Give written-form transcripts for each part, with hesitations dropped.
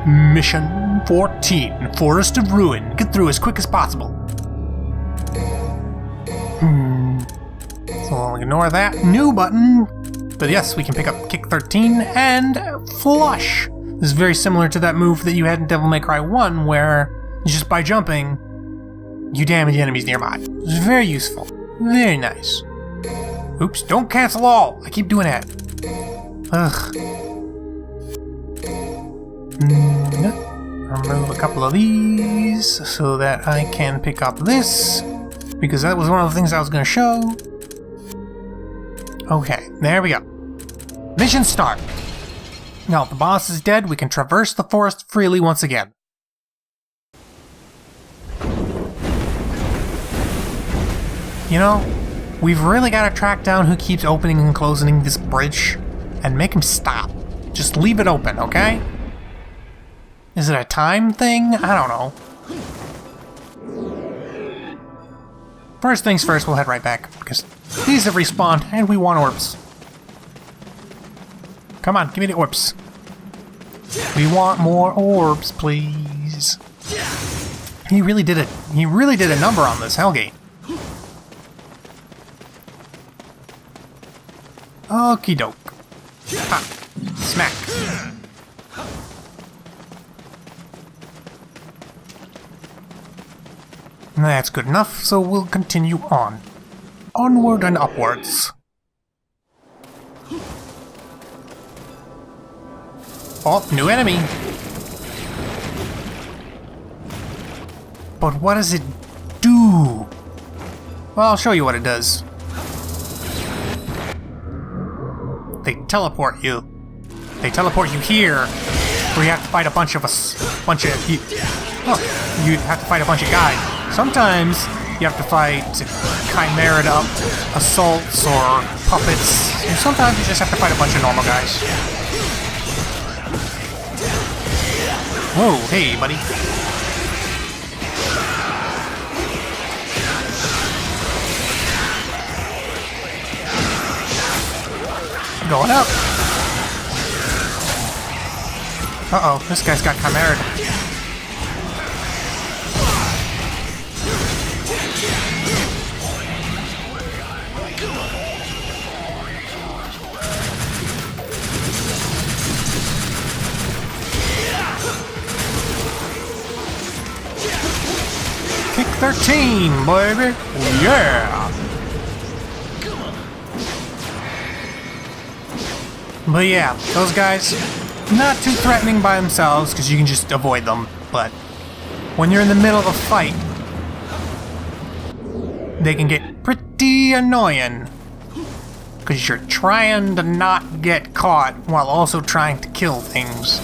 Mission 14, Forest of Ruin. Get through as quick as possible. So we'll ignore that new button. But yes, we can pick up Kick 13 and Flush. This is very similar to that move that you had in Devil May Cry 1, where just by jumping, you damage enemies nearby. It's very useful. Very nice. Oops, don't cancel all! I keep doing that. Ugh. Remove a couple of these so that I can pick up this, because that was one of the things I was going to show. Okay, there we go. Mission start. Now if the boss is dead, we can traverse the forest freely once again. You know, we've really got to track down who keeps opening and closing this bridge and make him stop. Just leave it open, okay? Is it a time thing? I don't know. First things first, we'll head right back, because these have respawned, and we want orbs. Come on, give me the orbs. We want more orbs, please. He really did it. He really did a number on this Hellgate. Okie doke. Ha! Smack. That's good enough, so we'll continue on. Onward and upwards. Oh, new enemy. But what does it do? Well, I'll show you what it does. They teleport you. They teleport you here, where you have to fight a bunch of you have to fight a bunch of guys. Sometimes you have to fight chimera assaults or puppets, and sometimes you just have to fight a bunch of normal guys. Whoa, hey, buddy. Going up. Uh-oh, this guy's got chimera. Kick 13, baby! Yeah! But yeah, those guys, not too threatening by themselves, because you can just avoid them, but when you're in the middle of a fight, they can get pretty annoying, because you're trying to not get caught while also trying to kill things.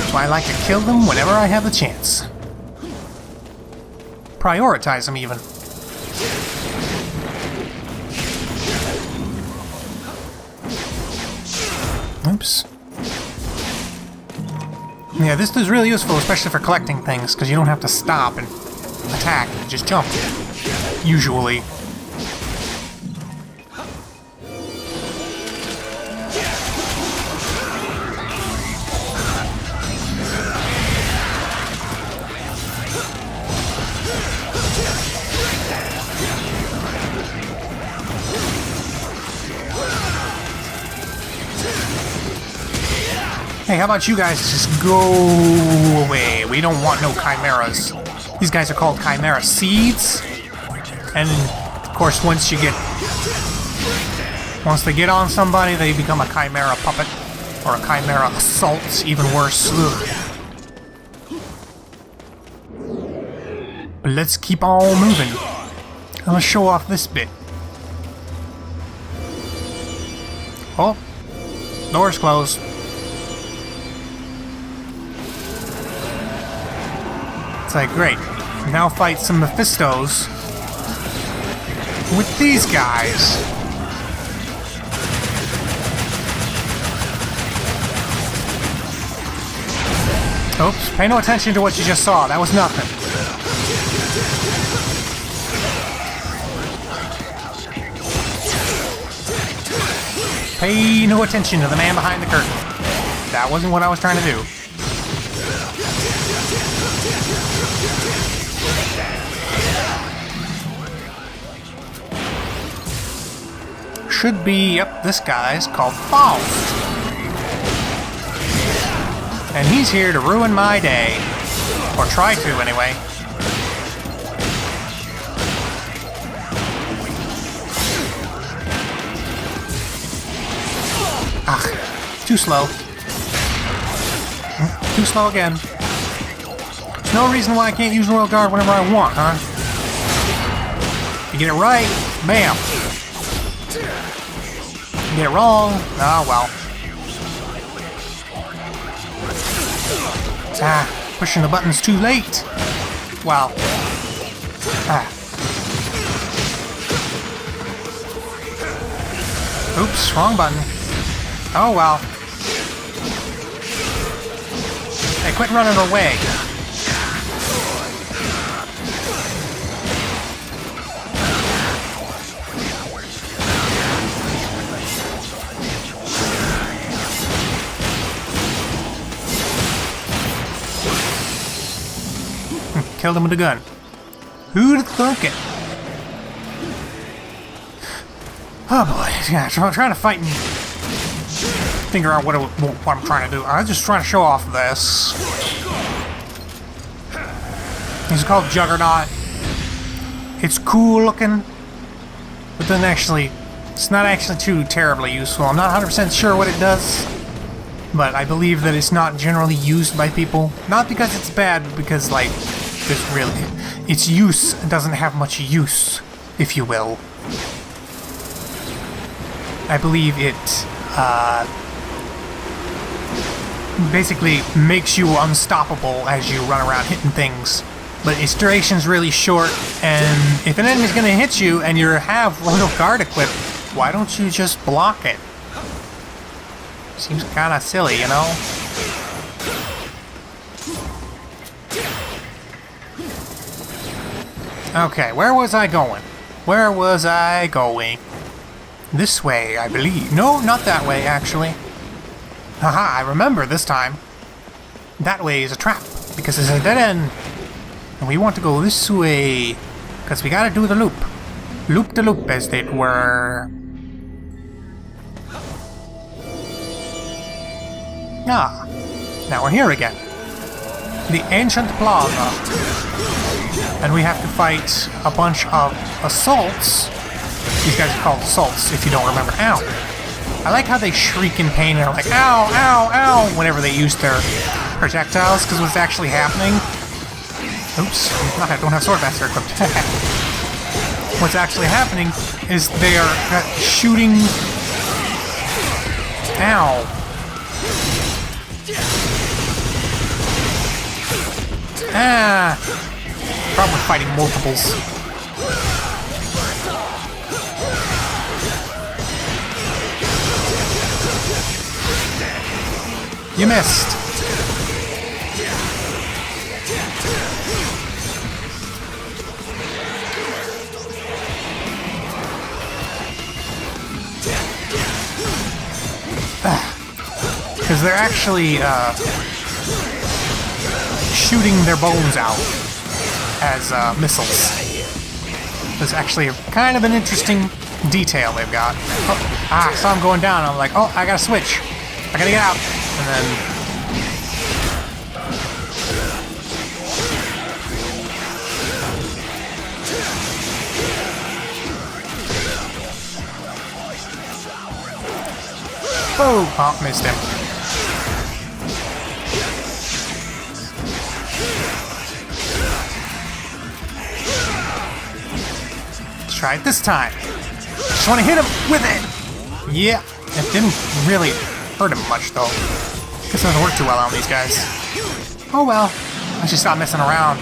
So I like to kill them whenever I have the chance. Prioritize them, even. Oops. Yeah, this is really useful, especially for collecting things, because you don't have to stop and attack, you just jump. Usually. Hey, how about you guys just go away? We don't want no chimeras. These guys are called chimera seeds. And, of course, once they get on somebody, they become a chimera puppet. Or a chimera assault, even worse. Ugh. But let's keep on moving. I'm gonna show off this bit. Oh, door's closed. It's like, great. Now fight some Mephistos with these guys. Oops, pay no attention to what you just saw. That was nothing. Pay no attention to the man behind the curtain. That wasn't what I was trying to do. should be, yep, this guy's called Faust. And he's here to ruin my day. Or try to, anyway. Ah, too slow. Too slow again. There's no reason why I can't use Royal Guard whenever I want, huh? You get it right, bam. You get it wrong, oh well. Ah, pushing the buttons too late. Wow. Ah. Oops, wrong button. Oh well. Hey, quit running away. Killed him with a gun. Who'd thunk it? Oh boy, yeah, trying to fight and figure out what I'm trying to do. I'm just trying to show off this. It's called Juggernaut. It's cool looking, but then actually, it's not actually too terribly useful. I'm not 100% sure what it does, but I believe that it's not generally used by people. Not because it's bad, but because, like, it's really, its use doesn't have much use, if you will. I believe it basically makes you unstoppable as you run around hitting things. But its duration's really short, and if an enemy's gonna hit you and you have Royal Guard equipped, why don't you just block it? Seems kinda silly, you know? Okay, where was I going? Where was I going? This way, I believe. No, not that way, actually. Haha, I remember this time. That way is a trap, because it's a dead end. And we want to go this way, because we gotta do the loop. Loop the loop, as it were. Ah, now we're here again. The Ancient Plaza. And we have to fight a bunch of assaults. These guys are called assaults, if you don't remember. Ow. I like how they shriek in pain and are like, ow, ow, ow, whenever they use their projectiles, because what's actually happening... Oops, I don't have Swordmaster equipped. What's actually happening is they are shooting... Ow. Ah. Problem with fighting multiples. You missed. Because they're actually shooting their bones out as missiles. There's actually kind of an interesting detail they've got. Oh, I saw him going down. I'm like, oh, I gotta switch. I gotta get out. And then... Oh, missed him. Let's try it this time. Just want to hit him with it. Yeah, it didn't really hurt him much though. This doesn't work too well on these guys. Oh well, I should stop messing around.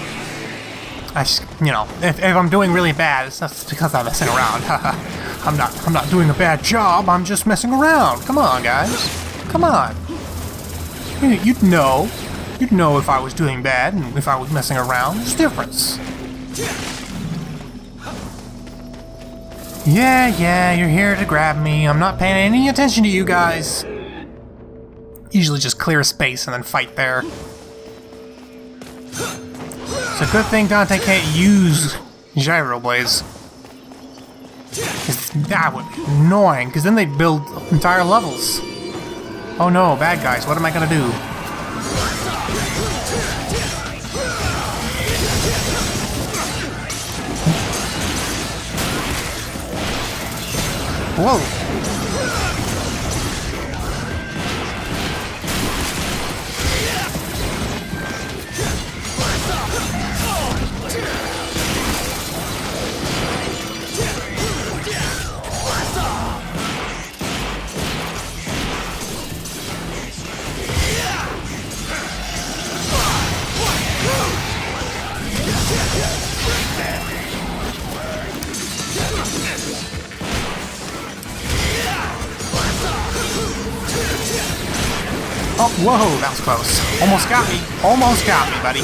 I just, you know, if I'm doing really bad, it's not because I'm messing around. I'm not doing a bad job. I'm just messing around. Come on, guys. Come on. You'd know if I was doing bad and if I was messing around. There's a difference. Yeah, you're here to grab me. I'm not paying any attention to you guys. Usually just clear a space and then fight there. It's a good thing Dante can't use Gyro Blaze. That would be annoying, because then they'd build entire levels. Oh no, bad guys, what am I gonna do? Whoa! Oh, whoa, that was close. Almost got me. Almost got me, buddy.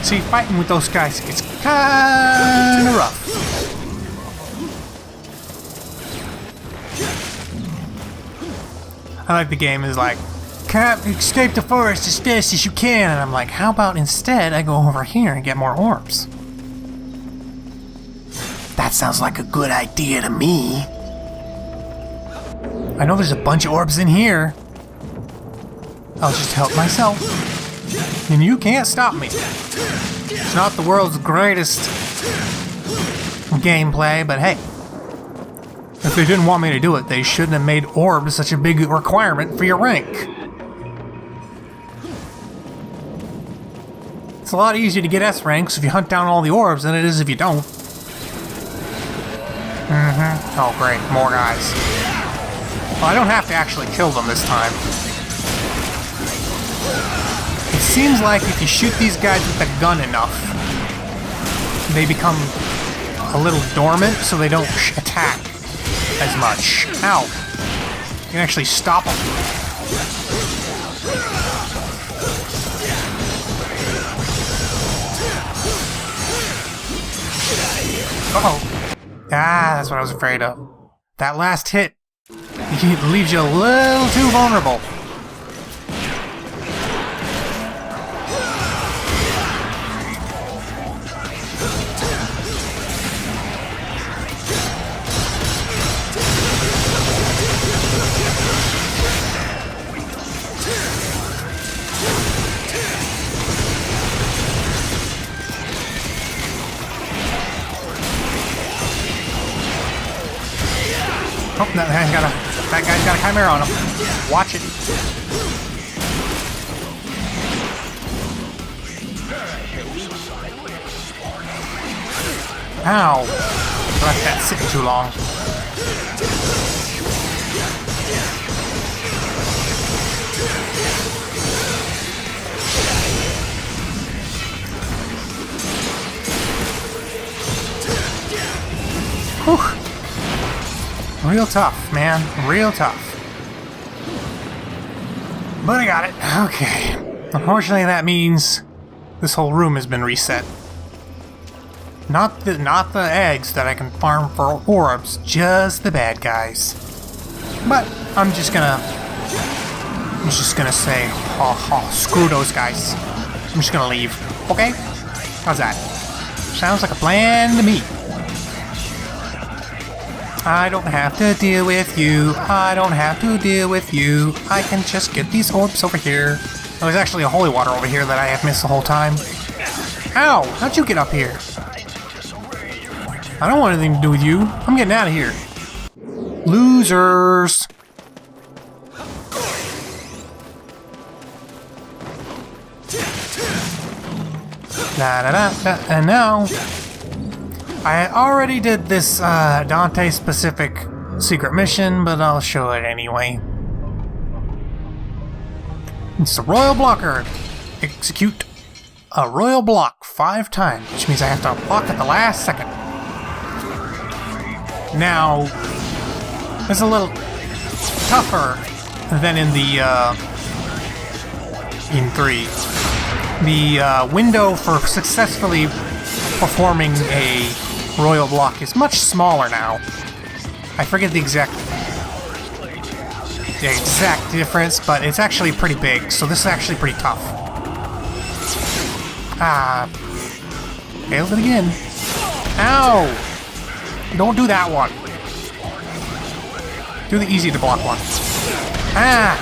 See, fighting with those guys gets kinda rough. I like the game is like, escape the forest as fast as you can, and I'm like, how about instead I go over here and get more orbs? That sounds like a good idea to me. I know there's a bunch of orbs in here. I'll just help myself. And you can't stop me. It's not the world's greatest gameplay, but hey. If they didn't want me to do it, they shouldn't have made orbs such a big requirement for your rank. It's a lot easier to get S ranks if you hunt down all the orbs than it is if you don't. Oh great, more guys. Well, I don't have to actually kill them this time. It seems like if you shoot these guys with a gun enough, they become a little dormant so they don't attack as much. Ow. You can actually stop them. Uh-oh. Ah, that's what I was afraid of. That last hit leaves you a little too vulnerable. Oh, that guy's got a chimera on him. Watch it. Ow. Left that sitting too long. Whew. Real tough, man. Real tough. But I got it. Okay. Unfortunately, that means this whole room has been reset. Not the eggs that I can farm for orbs, just the bad guys. But I'm just gonna say, oh, screw those guys. I'm just gonna leave. Okay? How's that? Sounds like a plan to me. I don't have to deal with you. I don't have to deal with you. I can just get these orbs over here. There's actually a holy water over here that I have missed the whole time. Ow! How'd you get up here? I don't want anything to do with you. I'm getting out of here. Losers! Da-da-da-da, and now... I already did this Dante-specific secret mission, but I'll show it anyway. It's the Royal Blocker. Execute a Royal Block 5 times, which means I have to block at the last second. Now, it's a little tougher than in the in 3. The window for successfully performing a royal block is much smaller now. I forget the exact difference, but it's actually pretty big, so this is actually pretty tough. Ah, failed it again. Ow! Don't do that one. Do the easy to block one. Ah!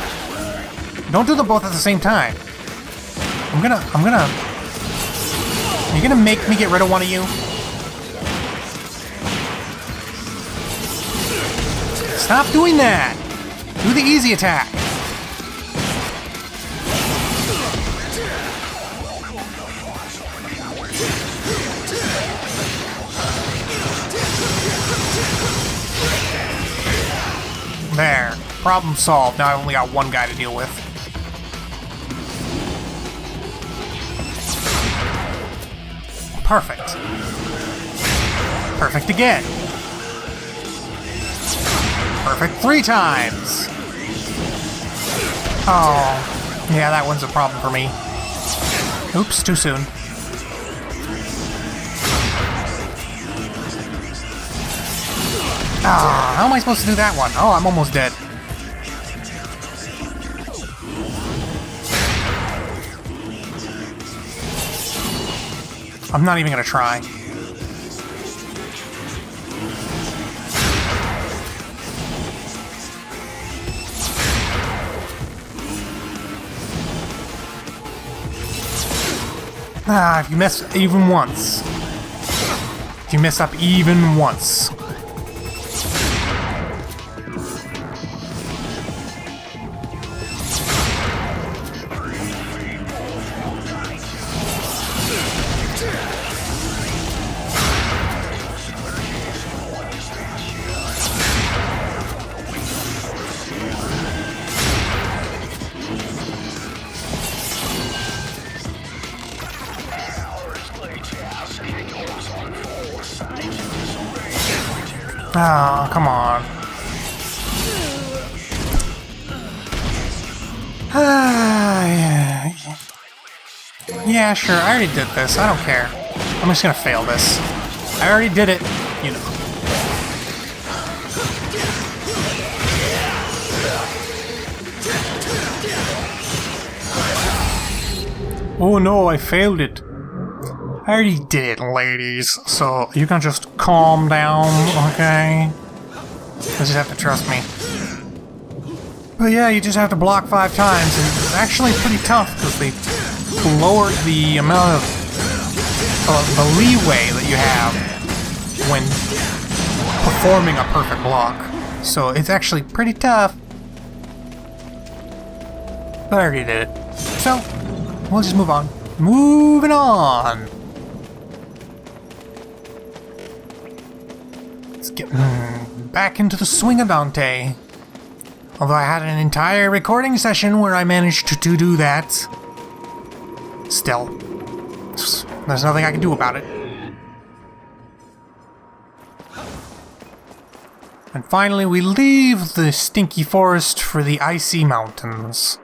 Don't do them both at the same time. Are you gonna make me get rid of one of you? Stop doing that! Do the easy attack! There. Problem solved. Now I only got one guy to deal with. Perfect. Perfect again. Perfect 3 times. Oh, yeah, that one's a problem for me. Oops, too soon. Ah, how am I supposed to do that one? Oh, I'm almost dead. I'm not even gonna try. Ah, if you mess even once. If you mess up even once. Oh, come on. Yeah, sure, I already did this. I don't care. I'm just gonna fail this. I already did it, you know. Oh no, I failed it. I already did it, ladies, so you can just calm down, okay? You just have to trust me. But yeah, you just have to block 5 times, and it's actually pretty tough, because they lowered the amount of the leeway that you have when performing a perfect block. So it's actually pretty tough. But I already did it. So, we'll just move on. Moving on! Let's get back into the swing of Dante. Although I had an entire recording session where I managed to do that. Still, there's nothing I can do about it. And finally, we leave the stinky forest for the icy mountains.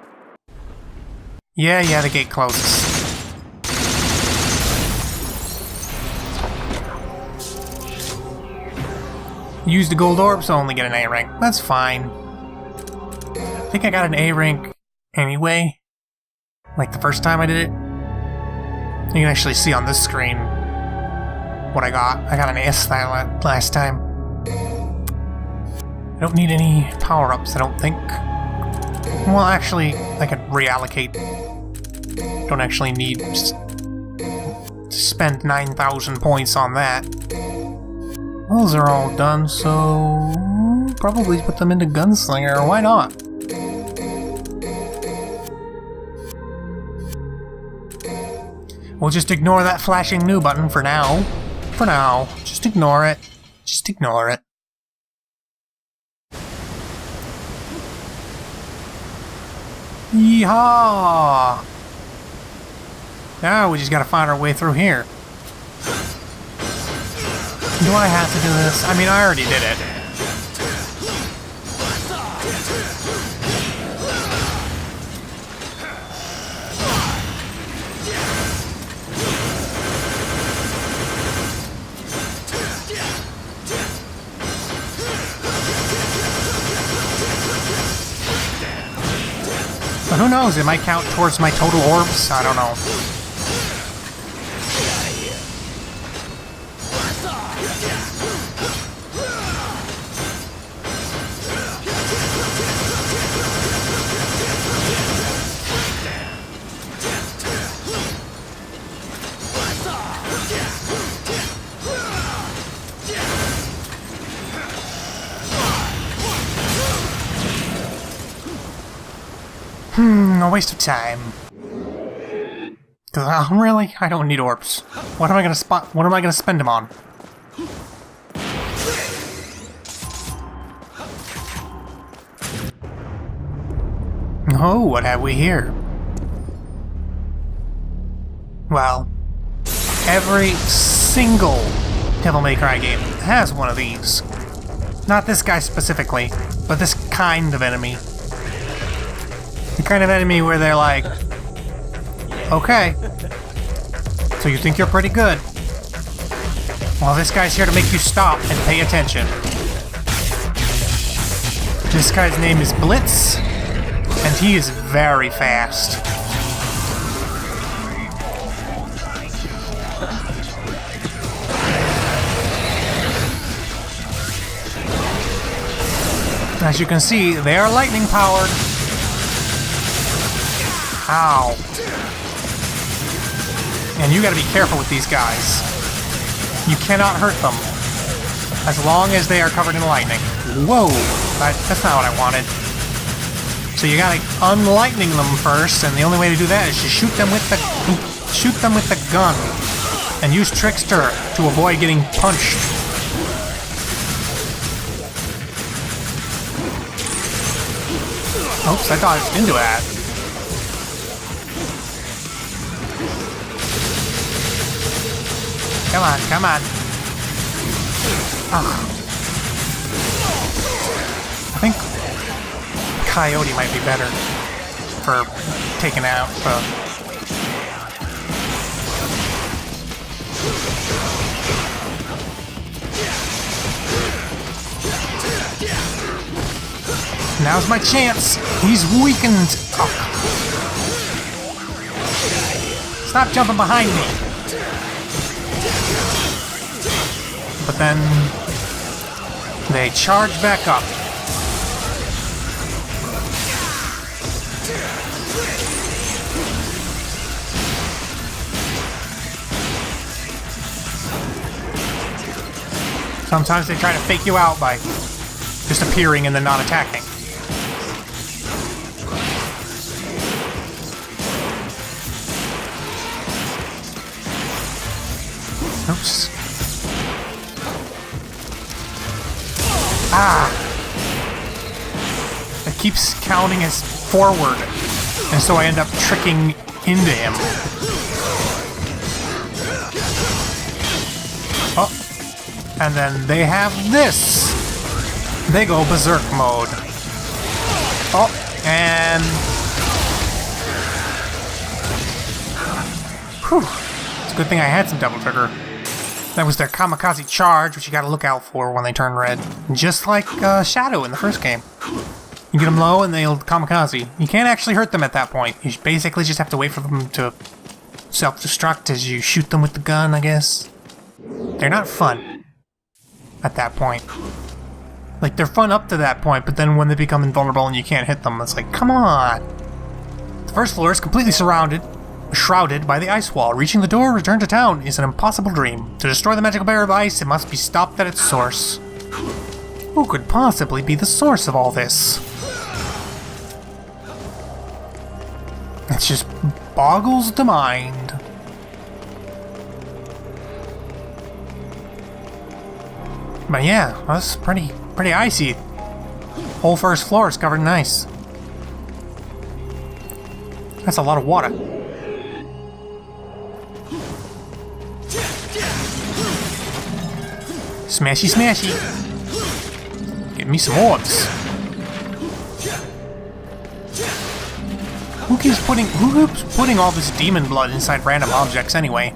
Yeah, the gate closes. Use the gold orb, so only get an A rank. That's fine. I think I got an A rank anyway. Like the first time I did it. You can actually see on this screen what I got. I got an S that last time. I don't need any power-ups, I don't think. Well, actually, I could reallocate. Don't actually need to spend 9,000 points on that. Those are all done, so probably put them into Gunslinger. Why not? We'll just ignore that flashing new button for now. For now. Just ignore it. Just ignore it. Yeehaw! Now we just gotta find our way through here. Do I have to do this? I mean, I already did it. But who knows, it might count towards my total orbs, I don't know. A waste of time. Really? I don't need orbs. What am I gonna spend them on? Oh, what have we here? Well, every single Devil May Cry game has one of these. Not this guy specifically, but this kind of enemy. The kind of enemy where they're like, okay, so you think you're pretty good? Well, this guy's here to make you stop and pay attention. This guy's name is Blitz, and he is very fast. As you can see, they are lightning powered. Ow. And you gotta be careful with these guys. You cannot hurt them as long as they are covered in lightning. Whoa, that's not what I wanted. So you gotta unlightning them first, and the only way to do that is to shoot them with the gun and use Trickster to avoid getting punched. Oops, I dodged into that. Come on, come on. Ugh. I think Coyote might be better for taking out the... Now's my chance. He's weakened. Oh. Stop jumping behind me. But then they charge back up. Sometimes they try to fake you out by just appearing and then not attacking. Oops. Ah! It keeps counting as forward, and so I end up tricking into him. Oh. And then they have this. They go berserk mode. Oh, and... Whew. It's a good thing I had some Devil Trigger. That was their kamikaze charge, which you gotta look out for when they turn red. Just like Shadow in the first game. You get them low and they'll kamikaze. You can't actually hurt them at that point. You basically just have to wait for them to self-destruct as you shoot them with the gun, I guess. They're not fun at that point. Like, they're fun up to that point, but then when they become invulnerable and you can't hit them, it's like, come on! The first floor is completely shrouded by the ice wall. Reaching the door, return to town is an impossible dream. To destroy the magical barrier of ice, it must be stopped at its source. Who could possibly be the source of all this? It just boggles the mind. But yeah, that's pretty icy. Whole first floor is covered in ice. That's a lot of water. Smashy, smashy. Give me some orbs. Who keeps putting all this demon blood inside random objects anyway?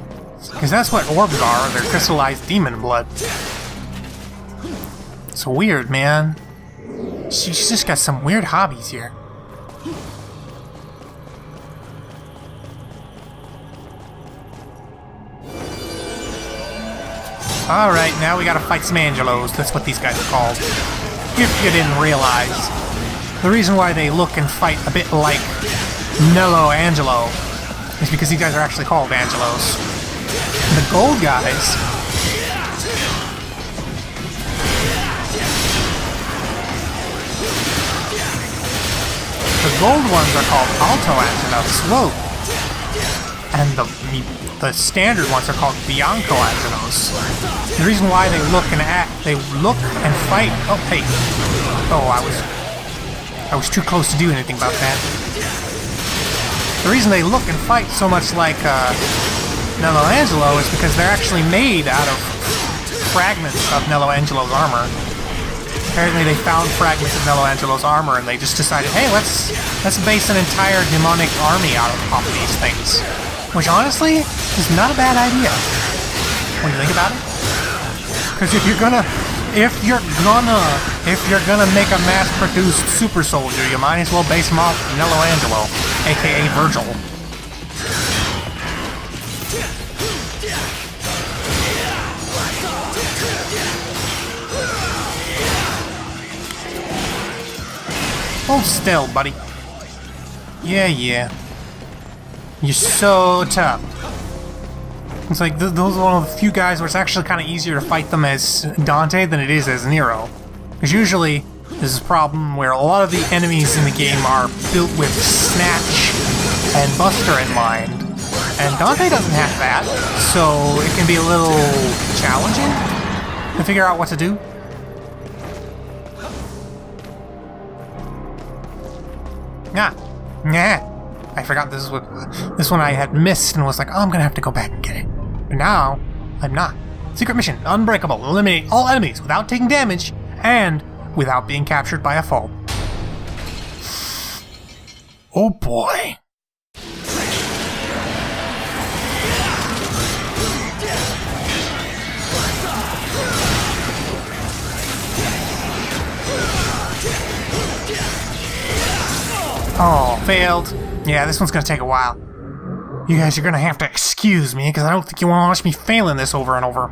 Because that's what orbs are. They're crystallized demon blood. It's weird, man. She's just got some weird hobbies here. Alright, now we gotta fight some Angelos. That's what these guys are called. If you didn't realize. The reason why they look and fight a bit like Nello Angelo is because these guys are actually called Angelos. The gold guys... The gold ones are called Alto Angelos. Whoa! And the standard ones are called Bianco Angelos. The reason why they look and fight. Oh, hey. Oh, I was too close to do anything about that. The reason they look and fight so much like Nello Angelo is because they're actually made out of fragments of Nello Angelo's armor. Apparently they found fragments of Nello Angelo's armor and they just decided, hey, let's base an entire demonic army out of these things. Which honestly is not a bad idea when you think about it. Because if you're gonna make a mass-produced super soldier, you might as well base him off Nello Angelo, aka Virgil. Hold still, buddy. Yeah. You're so tough. It's like those are one of the few guys where it's actually kind of easier to fight them as Dante than it is as Nero. Because usually there's a problem where a lot of the enemies in the game are built with Snatch and Buster in mind. And Dante doesn't have that, so it can be a little challenging to figure out what to do. Nah. I forgot this one I had missed and was like, oh, I'm gonna have to go back and get it. But now, I'm not. Secret mission, Unbreakable. Eliminate all enemies without taking damage and without being captured by a foe. Oh boy. Oh, failed. Yeah, this one's gonna take a while. You guys are gonna have to excuse me, because I don't think you want to watch me failing this over and over.